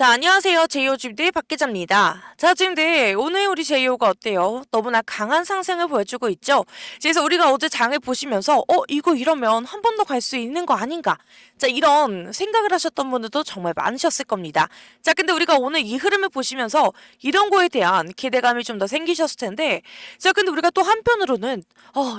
자, 안녕하세요. 제이오 주비의 박 기자입니다. 자, 지금들 오늘 우리 제이오가 어때요? 너무나 강한 상승을 보여주고 있죠? 그래서 우리가 어제 장을 보시면서 이거 이러면 한 번 더 갈 수 있는 거 아닌가? 자, 이런 생각을 하셨던 분들도 정말 많으셨을 겁니다. 자, 근데 우리가 오늘 이 흐름을 보시면서 이런 거에 대한 기대감이 좀 더 생기셨을 텐데, 자, 근데 우리가 또 한편으로는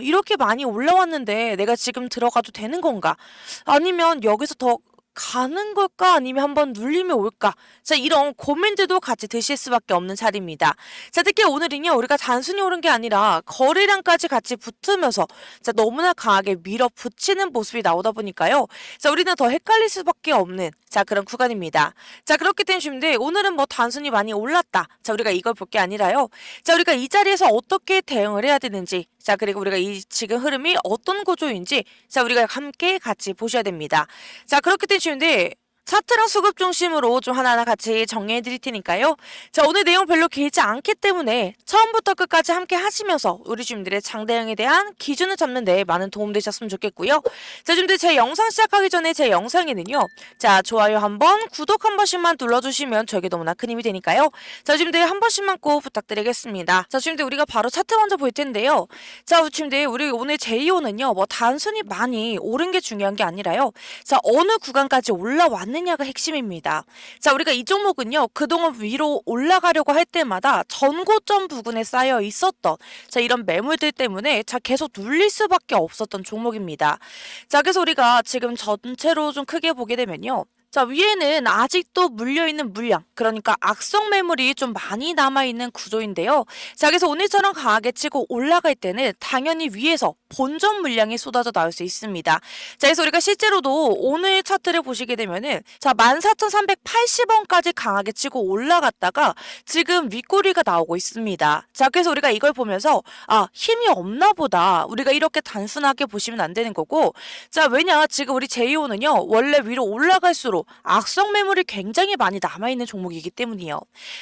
이렇게 많이 올라왔는데 내가 지금 들어가도 되는 건가? 아니면 여기서 더 가는 걸까? 아니면 한번 눌림이 올까? 자, 이런 고민들도 같이 드실 수밖에 없는 자리입니다. 자, 특히 오늘은요, 우리가 단순히 오른 게 아니라 거래량까지 같이 붙으면서 자, 너무나 강하게 밀어붙이는 모습이 나오다 보니까요. 자, 우리는 더 헷갈릴 수밖에 없는 자, 그런 구간입니다. 자, 그렇기 때문에 주인데 오늘은 뭐 단순히 많이 올랐다. 자, 우리가 이걸 볼 게 아니라요. 자, 우리가 이 자리에서 어떻게 대응을 해야 되는지 자, 그리고 우리가 이 지금 흐름이 어떤 구조인지 자, 우리가 함께 같이 보셔야 됩니다. 자, 그렇기 때문에 주인데 차트랑 수급 중심으로 좀 하나하나 같이 정리해 드릴 테니까요. 자, 오늘 내용 별로 길지 않기 때문에 처음부터 끝까지 함께 하시면서 우리 주민들의 장대응에 대한 기준을 잡는 데 많은 도움 되셨으면 좋겠고요. 자, 주민들 제 영상 시작하기 전에 제 영상에는요. 자, 좋아요 한번, 구독 한 번씩만 눌러주시면 저에게 너무나 큰 힘이 되니까요. 자, 주민들 한 번씩만 꼭 부탁드리겠습니다. 자, 주민들 우리가 바로 차트 먼저 볼 텐데요. 자, 주민들 우리 오늘 제이오는요. 뭐 단순히 많이 오른 게 중요한 게 아니라요. 자, 어느 구간까지 올라왔는지 냐가 핵심입니다. 자, 우리가 이 종목은요, 그동안 위로 올라가려고 할 때마다 전고점 부근에 쌓여 있었던 자, 이런 매물들 때문에 자, 계속 눌릴 수밖에 없었던 종목입니다. 자, 그래서 우리가 지금 전체로 좀 크게 보게 되면요. 자, 위에는 아직도 물려있는 물량, 그러니까 악성 매물이 좀 많이 남아있는 구조인데요. 자, 그래서 오늘처럼 강하게 치고 올라갈 때는 당연히 위에서 본전 물량이 쏟아져 나올 수 있습니다. 자, 그래서 우리가 실제로도 오늘 차트를 보시게 되면은 자, 14,380원까지 강하게 치고 올라갔다가 지금 윗꼬리가 나오고 있습니다. 자, 그래서 우리가 이걸 보면서 힘이 없나 보다. 우리가 이렇게 단순하게 보시면 안 되는 거고, 자, 왜냐 지금 우리 제이오는요, 원래 위로 올라갈수록 악성 매물이 굉장히 많이 남아있는 종목이기 때문이요.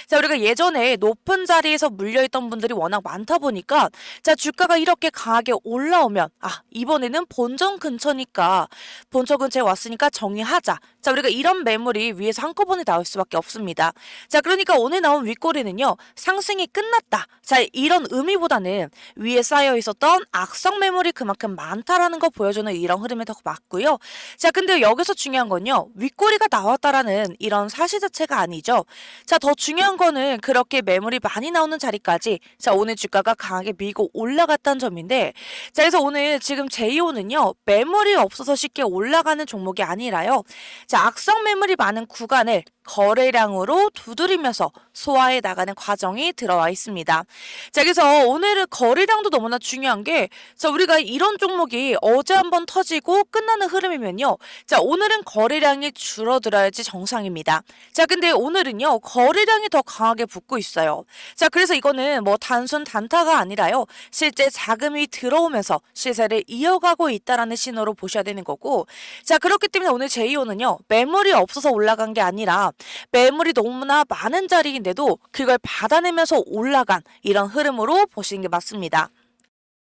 자, 우리가 예전에 높은 자리에서 물려있던 분들이 워낙 많다 보니까 자, 주가가 이렇게 강하게 올라오면 이번에는 본전 근처니까 본전 근처에 왔으니까 정리하자. 자, 우리가 이런 매물이 위에서 한꺼번에 나올 수밖에 없습니다. 자, 그러니까 오늘 나온 윗꼬리는요, 상승이 끝났다. 자, 이런 의미보다는 위에 쌓여 있었던 악성 매물이 그만큼 많다라는 거 보여주는 이런 흐름이 더 맞고요. 자, 근데 여기서 중요한 건요, 윗꼬리가 나왔다라는 이런 사실 자체가 아니죠. 자, 더 중요한 거는 그렇게 매물이 많이 나오는 자리까지 자, 오늘 주가가 강하게 밀고 올라갔다는 점인데, 자, 그래서 오늘 지금 제이오는요, 매물이 없어서 쉽게 올라가는 종목이 아니라요. 자, 악성 매물이 많은 구간을 거래량으로 두드리면서 소화해 나가는 과정이 들어와 있습니다. 자, 그래서 오늘은 거래량도 너무나 중요한 게, 자, 우리가 이런 종목이 어제 한번 터지고 끝나는 흐름이면요. 자, 오늘은 거래량이 줄어들어야지 정상입니다. 자, 근데 오늘은요, 거래량이 더 강하게 붙고 있어요. 자, 그래서 이거는 뭐 단순 단타가 아니라요. 실제 자금이 들어오면서 시세를 이어가고 있다라는 신호로 보셔야 되는 거고, 자, 그렇기 때문에 오늘 제이오는요, 매물이 없어서 올라간 게 아니라 매물이 너무나 많은 자리인데도 그걸 받아내면서 올라간 이런 흐름으로 보시는 게 맞습니다.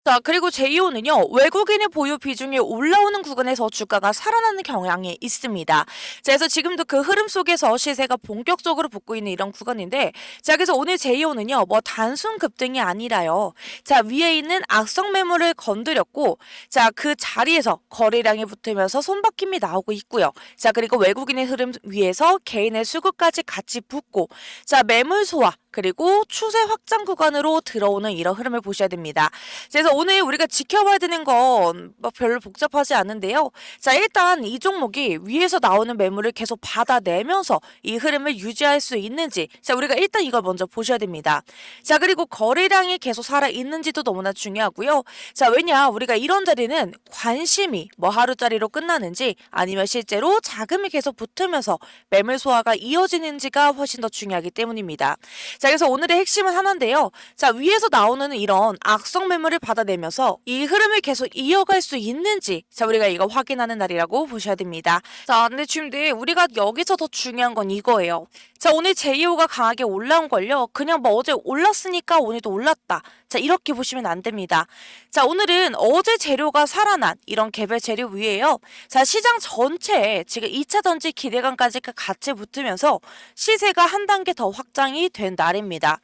자, 그리고 제이오는요, 외국인의 보유 비중이 올라오는 구간에서 주가가 살아나는 경향이 있습니다. 자, 그래서 지금도 그 흐름 속에서 시세가 본격적으로 붙고 있는 이런 구간인데, 자, 그래서 오늘 제이오는요, 뭐 단순 급등이 아니라요. 자, 위에 있는 악성 매물을 건드렸고, 자, 그 자리에서 거래량이 붙으면서 손바뀜이 나오고 있고요. 자, 그리고 외국인의 흐름 위에서 개인의 수급까지 같이 붙고, 자, 매물 소화, 그리고 추세 확장 구간으로 들어오는 이런 흐름을 보셔야 됩니다. 그래서 오늘 우리가 지켜봐야 되는 건 뭐 별로 복잡하지 않은데요. 자, 일단 이 종목이 위에서 나오는 매물을 계속 받아내면서 이 흐름을 유지할 수 있는지, 자, 우리가 일단 이걸 먼저 보셔야 됩니다. 자, 그리고 거래량이 계속 살아있는지도 너무나 중요하고요. 자, 왜냐 우리가 이런 자리는 관심이 뭐 하루짜리로 끝나는지 아니면 실제로 자금이 계속 붙으면서 매물 소화가 이어지는지가 훨씬 더 중요하기 때문입니다. 자, 그래서 오늘의 핵심은 하나인데요. 자, 위에서 나오는 이런 악성 매물을 받아내면서 이 흐름을 계속 이어갈 수 있는지, 자, 우리가 이거 확인하는 날이라고 보셔야 됩니다. 자, 근데 지금 우리가 여기서 더 중요한 건 이거예요. 자, 오늘 제이오가 강하게 올라온 걸요. 그냥 뭐 어제 올랐으니까 오늘도 올랐다. 자, 이렇게 보시면 안 됩니다. 자, 오늘은 어제 재료가 살아난 이런 개별 재료 위에요. 자, 시장 전체에 지금 2차 전지 기대감까지 같이 붙으면서 시세가 한 단계 더 확장이 된 날입니다.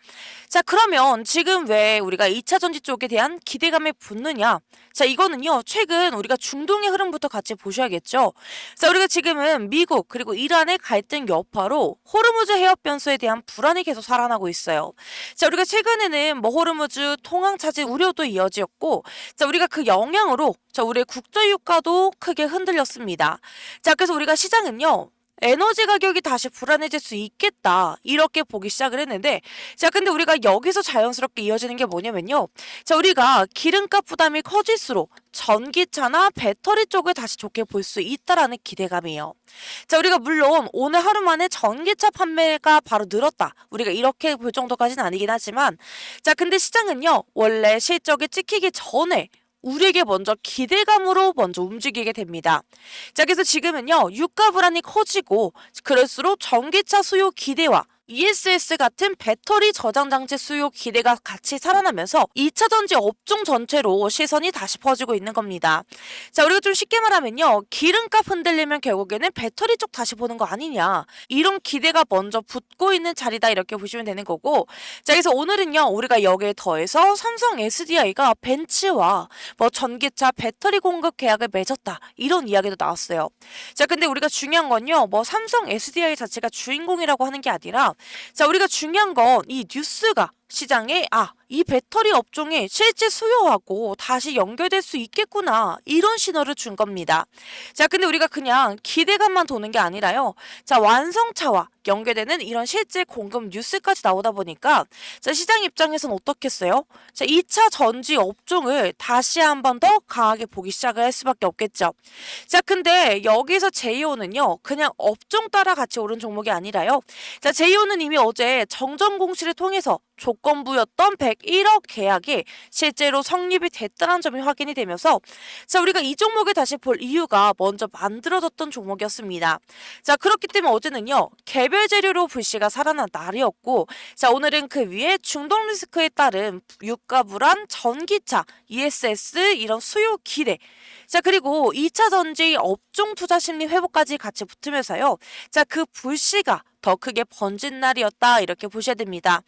자, 그러면 지금 왜 우리가 2차 전지 쪽에 대한 기대감에 붙느냐? 자, 이거는요, 최근 우리가 중동의 흐름부터 같이 보셔야겠죠. 자, 우리가 지금은 미국 그리고 이란의 갈등 여파로 호르무즈 해협 변수에 대한 불안이 계속 살아나고 있어요. 자, 우리가 최근에는 뭐 호르무즈 통항 차질 우려도 이어지었고, 자, 우리가 그 영향으로 자, 우리의 국제유가도 크게 흔들렸습니다. 자, 그래서 우리가 시장은요, 에너지 가격이 다시 불안해질 수 있겠다 이렇게 보기 시작을 했는데, 자, 근데 우리가 여기서 자연스럽게 이어지는 게 뭐냐면요, 자, 우리가 기름값 부담이 커질수록 전기차나 배터리 쪽을 다시 좋게 볼 수 있다라는 기대감이에요. 자, 우리가 물론 오늘 하루 만에 전기차 판매가 바로 늘었다, 우리가 이렇게 볼 정도까지는 아니긴 하지만, 자, 근데 시장은요, 원래 실적이 찍히기 전에 우리에게 먼저 기대감으로 먼저 움직이게 됩니다. 자, 그래서 지금은요, 유가 불안이 커지고 그럴수록 전기차 수요 기대와 ESS 같은 배터리 저장 장치 수요 기대가 같이 살아나면서 2차 전지 업종 전체로 시선이 다시 퍼지고 있는 겁니다. 자, 우리가 좀 쉽게 말하면요, 기름값 흔들리면 결국에는 배터리 쪽 다시 보는 거 아니냐, 이런 기대가 먼저 붙고 있는 자리다 이렇게 보시면 되는 거고, 자, 그래서 오늘은요, 우리가 여기에 더해서 삼성 SDI가 벤츠와 뭐 전기차 배터리 공급 계약을 맺었다 이런 이야기도 나왔어요. 자, 근데 우리가 중요한 건요, 뭐 삼성 SDI 자체가 주인공이라고 하는 게 아니라, 자, 우리가 중요한 건 이 뉴스가 시장에 이 배터리 업종이 실제 수요하고 다시 연결될 수 있겠구나 이런 신호를 준 겁니다. 자, 근데 우리가 그냥 기대감만 도는 게 아니라요, 자, 완성차와 연결되는 이런 실제 공급 뉴스까지 나오다 보니까, 자, 시장 입장에서는 어떻겠어요? 자, 2차 전지 업종을 다시 한 번 더 강하게 보기 시작을 할 수밖에 없겠죠. 자, 근데 여기서 제이오는요, 그냥 업종 따라 같이 오른 종목이 아니라요, 자, 제이오는 이미 어제 정정 공시를 통해서 조건부였던 101억 계약이 실제로 성립이 됐다는 점이 확인이 되면서, 자, 우리가 이 종목을 다시 볼 이유가 먼저 만들어졌던 종목이었습니다. 자, 그렇기 때문에 어제는요, 개별 재료로 불씨가 살아난 날이었고, 자, 오늘은 그 위에 중동 리스크에 따른 유가 불안, 전기차, ESS 이런 수요 기대, 자, 그리고 2차 전지 업종 투자 심리 회복까지 같이 붙으면서요, 자, 그 불씨가 더 크게 번진 날이었다 이렇게 보셔야 됩니다.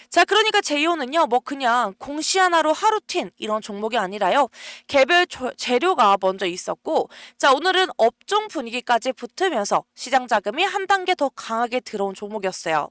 자, 그러니까 제이오는요, 뭐 그냥 공시 하나로 하루 튄 이런 종목이 아니라요, 개별 재료가 먼저 있었고, 자, 오늘은 업종 분위기까지 붙으면서 시장 자금이 한 단계 더 강하게 들어온 종목이었어요.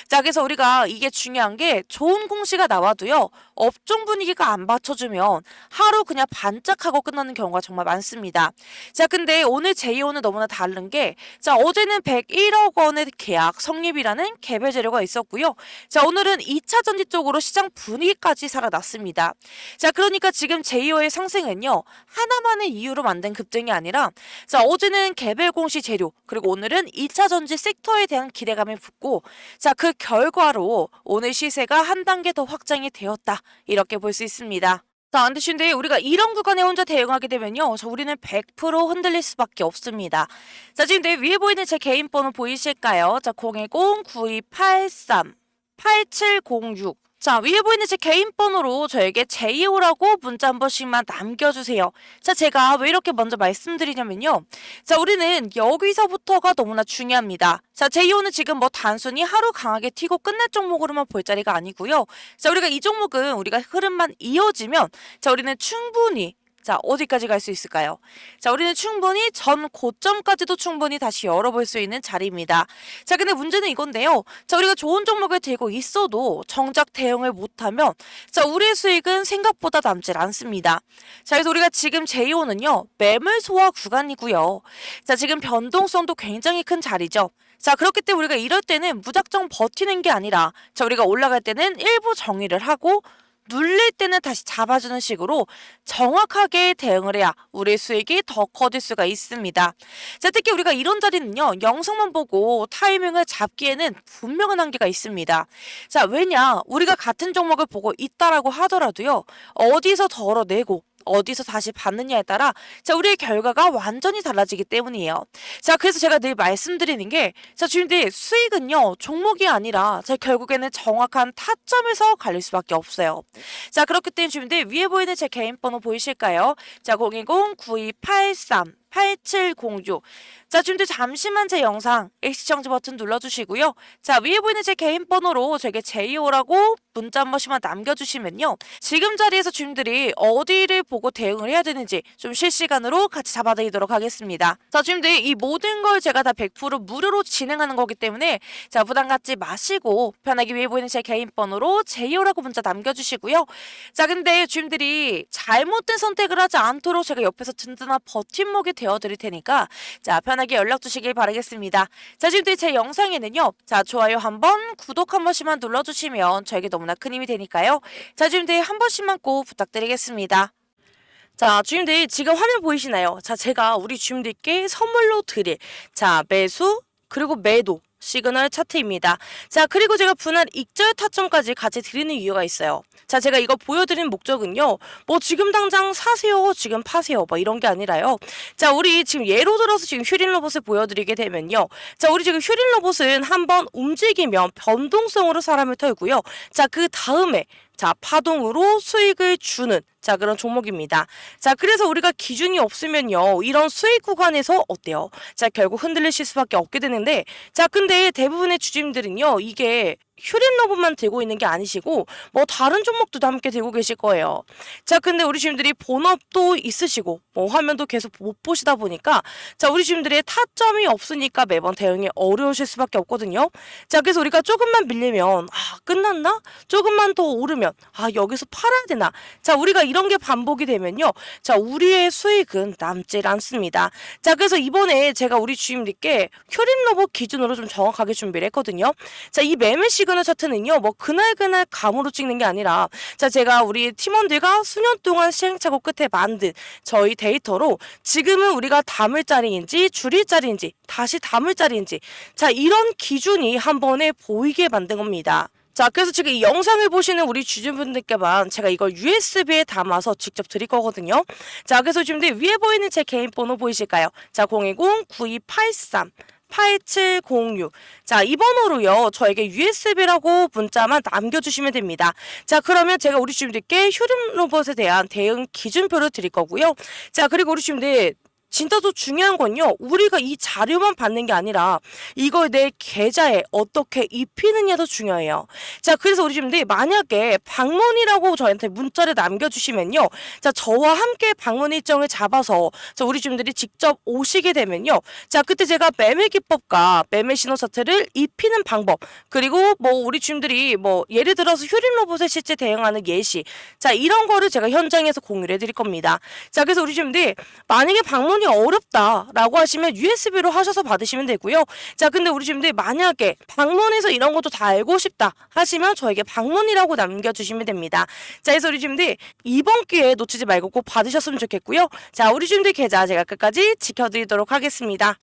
자, 그래서 우리가 이게 중요한 게, 좋은 공시가 나와도요, 업종 분위기가 안 받쳐주면 하루 그냥 반짝하고 끝나는 경우가 정말 많습니다. 자, 근데 오늘 제이오는 너무나 다른 게, 자, 어제는 101억 원의 계약 성립이라는 개별 재료가 있었고요. 자, 오늘은 2차 전지 쪽으로 시장 분위기까지 살아났습니다. 자, 그러니까 지금 제이오의 상승은요, 하나만의 이유로 만든 급등이 아니라, 자, 어제는 개별 공시 재료, 그리고 오늘은 2차 전지 섹터에 대한 기대감이 붙고, 자, 그 결과로 오늘 시세가 한 단계 더 확장이 되었다 이렇게 볼 수 있습니다. 자, 안 되신데 우리가 이런 구간에 혼자 대응하게 되면요, 자, 우리는 100% 흔들릴 수밖에 없습니다. 자, 지금 내 위에 보이는 제 개인 번호 보이실까요? 자, 010-9283-8706. 자, 위에 보이는 제 개인 번호로 저에게 제이오라고 문자 한 번씩만 남겨주세요. 자, 제가 왜 이렇게 먼저 말씀드리냐면요, 자, 우리는 여기서부터가 너무나 중요합니다. 자, 제이오는 지금 뭐 단순히 하루 강하게 튀고 끝낼 종목으로만 볼 자리가 아니고요. 자, 우리가 이 종목은 우리가 흐름만 이어지면, 자, 우리는 충분히, 자, 어디까지 갈 수 있을까요? 자, 우리는 충분히 전 고점까지도 충분히 다시 열어볼 수 있는 자리입니다. 자, 근데 문제는 이건데요, 자, 우리가 좋은 종목을 들고 있어도 정작 대응을 못하면, 자, 우리의 수익은 생각보다 남질 않습니다. 자, 그래서 우리가 지금 제이오는요, 매물 소화 구간이고요. 자, 지금 변동성도 굉장히 큰 자리죠. 자, 그렇기 때문에 우리가 이럴 때는 무작정 버티는 게 아니라, 자, 우리가 올라갈 때는 일부 정의를 하고 눌릴 때는 다시 잡아주는 식으로 정확하게 대응을 해야 우리의 수익이 더 커질 수가 있습니다. 자, 특히 우리가 이런 자리는요, 영상만 보고 타이밍을 잡기에는 분명한 한계가 있습니다. 자, 왜냐? 우리가 같은 종목을 보고 있다라고 하더라도요, 어디서 덜어내고 어디서 다시 받느냐에 따라 자, 우리의 결과가 완전히 달라지기 때문이에요. 자, 그래서 제가 늘 말씀드리는 게 자, 주인들 수익은요, 종목이 아니라 자, 결국에는 정확한 타점에서 갈릴 수밖에 없어요. 자, 그렇기 때문에 주인들 위에 보이는 제 개인 번호 보이실까요? 자, 010-9283 8706. 자, 지금도 잠시만 제 영상 시청자 버튼 눌러주시고요. 자, 위에 보이는 제 개인 번호로 제게 제이오라고 문자 한 번씩만 남겨주시면요. 지금 자리에서 주님들이 어디를 보고 대응을 해야 되는지 좀 실시간으로 같이 잡아드리도록 하겠습니다. 자, 주님들 이 모든 걸 제가 다 100% 무료로 진행하는 거기 때문에 자, 부담 갖지 마시고 편하게 위에 보이는 제 개인 번호로 제이오라고 문자 남겨주시고요. 자, 근데 주님들이 잘못된 선택을 하지 않도록 제가 옆에서 든든한 버팀목이 되어드릴 테니까 자, 편하게 연락 주시길 바라겠습니다. 자, 지금 제 영상에는요, 자, 좋아요 한 번, 구독 한 번씩만 눌러주시면 저에게 너무나 큰 힘이 되니까요. 자, 지금 한 번씩만 꼭 부탁드리겠습니다. 자, 주임들 지금 화면 보이시나요? 자, 제가 우리 주임들께 선물로 드릴 자, 매수 그리고 매도 시그널 차트입니다. 자, 그리고 제가 분할 익절 타점까지 같이 드리는 이유가 있어요. 자, 제가 이거 보여드리는 목적은요, 뭐 지금 당장 사세요, 지금 파세요, 뭐 이런 게 아니라요. 자, 우리 지금 예로 들어서 지금 휴린 로봇을 보여드리게 되면요. 자, 우리 지금 휴린 로봇은 한번 움직이면 변동성으로 사람을 털고요. 자, 그 다음에 자, 파동으로 수익을 주는 자, 그런 종목입니다. 자, 그래서 우리가 기준이 없으면요, 이런 수익 구간에서 어때요? 자, 결국 흔들리실 수밖에 없게 되는데 자, 근데 대부분의 주주님들은요, 이게 휴린 로봇만 들고 있는 게 아니시고 뭐 다른 종목도 함께 들고 계실 거예요. 자, 근데 우리 주님들이 본업도 있으시고 뭐 화면도 계속 못 보시다 보니까 자, 우리 주님들의 타점이 없으니까 매번 대응이 어려우실 수밖에 없거든요. 자, 그래서 우리가 조금만 밀리면 아, 끝났나? 조금만 더 오르면 아, 여기서 팔아야 되나? 자, 우리가 이런 게 반복이 되면요, 자, 우리의 수익은 남질 않습니다. 자, 그래서 이번에 제가 우리 주임님께 휴린 로봇 기준으로 좀 정확하게 준비를 했거든요. 자, 이 매매 시그널 차트는요, 뭐 그날 감으로 찍는 게 아니라 자, 제가 우리 팀원들과 수년 동안 시행착오 끝에 만든 저희 데이터로 지금은 우리가 담을 자리인지 줄일 자리인지 다시 담을 자리인지 자, 이런 기준이 한 번에 보이게 만든 겁니다. 자, 그래서 지금 이 영상을 보시는 우리 주주분들께만 제가 이걸 USB에 담아서 직접 드릴 거거든요. 자, 그래서 지금 위에 보이는 제 개인 번호 보이실까요? 자, 010-9283 8706. 자, 이 번호로요, 저에게 USB라고 문자만 남겨주시면 됩니다. 자, 그러면 제가 우리 주님들께 휴림 로봇에 대한 대응 기준표를 드릴 거고요. 자, 그리고 우리 주님들 진짜 더 중요한 건요, 우리가 이 자료만 받는 게 아니라 이걸 내 계좌에 어떻게 입히느냐도 중요해요. 자, 그래서 우리 주님들이 만약에 방문이라고 저한테 문자를 남겨주시면요, 자, 저와 함께 방문 일정을 잡아서 자, 우리 주님들이 직접 오시게 되면요, 자, 그때 제가 매매 기법과 매매 신호 차트를 입히는 방법, 그리고 뭐 우리 주님들이 뭐 예를 들어서 휴림 로봇에 실제 대응하는 예시, 자, 이런 거를 제가 현장에서 공유를 해드릴 겁니다. 자, 그래서 우리 주님들이 만약에 방문이 어렵다라고 하시면 USB로 하셔서 받으시면 되고요. 자, 근데 우리 주님들 만약에 방문해서 이런 것도 다 알고 싶다 하시면 저에게 방문이라고 남겨주시면 됩니다. 자, 그래서 우리 주님들 이번 기회에 놓치지 말고 꼭 받으셨으면 좋겠고요. 자, 우리 주님들 계좌 제가 끝까지 지켜드리도록 하겠습니다.